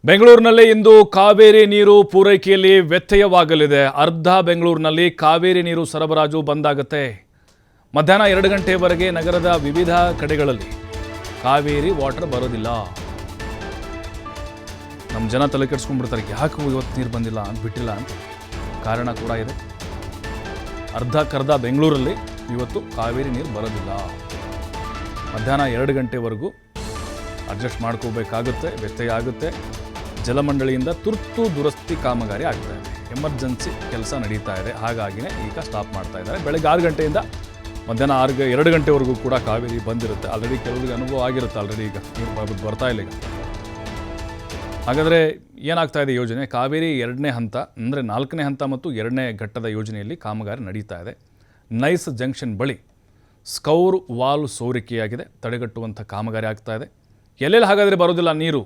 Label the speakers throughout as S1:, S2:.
S1: ಬೆಂಗಳೂರಿನಲ್ಲಿ ಇಂದು ಕಾವೇರಿ ನೀರು ಪೂರೈಕೆಯಲ್ಲಿ ವ್ಯತ್ಯಯವಾಗಲಿದೆ. ಅರ್ಧ ಬೆಂಗಳೂರಿನಲ್ಲಿ ಕಾವೇರಿ ನೀರು ಸರಬರಾಜು ಬಂದಾಗುತ್ತೆ. ಮಧ್ಯಾಹ್ನ 2 ಗಂಟೆವರೆಗೆ ನಗರದ ವಿವಿಧ ಕಡೆಗಳಲ್ಲಿ ಕಾವೇರಿ ವಾಟರ್ ಬರೋದಿಲ್ಲ. ನಮ್ಮ ಜನ ತಲೆ ಕೆಡಿಸ್ಕೊಂಡ್ಬಿಡ್ತಾರೆ, ಯಾಕೆ ಇವತ್ತು ನೀರು ಬಂದಿಲ್ಲ ಅಂತ ಬಿಟ್ಟಿಲ್ಲ ಅಂತ. ಕಾರಣ ಕೂಡ ಇದೆ. ಅರ್ಧಕ್ಕರ್ಧ ಬೆಂಗಳೂರಲ್ಲಿ ಇವತ್ತು ಕಾವೇರಿ ನೀರು ಬರೋದಿಲ್ಲ. ಮಧ್ಯಾಹ್ನ 2 ಗಂಟೆವರೆಗೂ ಅಡ್ಜಸ್ಟ್ ಮಾಡ್ಕೋಬೇಕಾಗುತ್ತೆ, ವ್ಯತ್ಯಯ ಆಗುತ್ತೆ. ಜಲಮಂಡಳಿಯಿಂದ ತುರ್ತು ದುರಸ್ತಿ ಕಾಮಗಾರಿ ಆಗ್ತಾ ಇದೆ. ಎಮರ್ಜೆನ್ಸಿ ಕೆಲಸ ನಡೀತಾ ಇದೆ, ಹಾಗಾಗಿನೇ ಈಗ ಸ್ಟಾಪ್ ಮಾಡ್ತಾ ಇದ್ದಾರೆ. ಬೆಳಗ್ಗೆ 6 ಗಂಟೆಯಿಂದ ಮಧ್ಯಾಹ್ನ 2 ಗಂಟೆವರೆಗೂ ಕೂಡ ಕಾವೇರಿ ಬಂದಿರುತ್ತೆ. ಆಲ್ರೆಡಿ ಕೆಲವರಿಗೆ ಅನುಭವ ಆಗಿರುತ್ತೆ, ಆಲ್ರೆಡಿ ಈಗ ನೀರು ಬರ್ತಾ ಇಲ್ಲ. ಈಗ ಹಾಗಾದರೆ ಏನಾಗ್ತಾ ಇದೆ ಯೋಜನೆ? ಕಾವೇರಿ 2ನೇ ಹಂತ ಅಂದರೆ 4ನೇ ಹಂತ ಮತ್ತು 2ನೇ ಘಟ್ಟದ ಯೋಜನೆಯಲ್ಲಿ ಕಾಮಗಾರಿ ನಡೀತಾ ಇದೆ. ನೈಸ್ ಜಂಕ್ಷನ್ ಬಳಿ ಸ್ಕೌರ್ ವಾಲ್ ಸೋರಿಕೆಯಾಗಿದೆ, ತಡೆಗಟ್ಟುವಂಥ ಕಾಮಗಾರಿ ಆಗ್ತಾ ಇದೆ. ಎಲ್ಲೆಲ್ಲಿ ಹಾಗಾದರೆ ಬರೋದಿಲ್ಲ ನೀರು?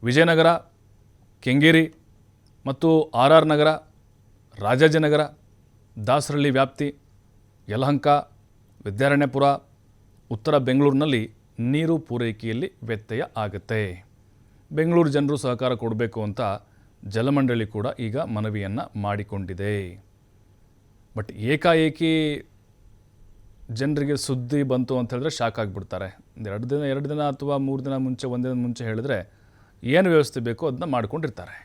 S1: ವಿಜಯನಗರ, ಕೆಂಗೇರಿ ಮತ್ತು RR ನಗರ, ರಾಜಾಜಿನಗರ, ದಾಸರಳ್ಳಿ ವ್ಯಾಪ್ತಿ, ಯಲಹಂಕ, ವಿದ್ಯಾರಣ್ಯಪುರ, ಉತ್ತರ ಬೆಂಗಳೂರಿನಲ್ಲಿ ನೀರು ಪೂರೈಕೆಯಲ್ಲಿ ವ್ಯತ್ಯಯ ಆಗುತ್ತೆ. ಬೆಂಗಳೂರು ಜನರು ಸಹಕಾರ ಕೊಡಬೇಕು ಅಂತ ಜಲಮಂಡಳಿ ಕೂಡ ಈಗ ಮನವಿಯನ್ನು ಮಾಡಿಕೊಂಡಿದೆ. ಬಟ್ ಏಕಾಏಕಿ ಜನರಿಗೆ ಸುದ್ದಿ ಬಂತು ಅಂತ ಹೇಳಿದ್ರೆ ಶಾಕ್ ಆಗಿಬಿಡ್ತಾರೆ. 2 ದಿನ ಅಥವಾ 3 ದಿನ ಮುಂಚೆ, 1 ದಿನ ಮುಂಚೆ ಹೇಳಿದ್ರೆ ಏನು ವ್ಯವಸ್ಥೆ ಬೇಕೋ ಅದನ್ನ ಮಾಡ್ಕೊಂಡಿರ್ತಾರೆ.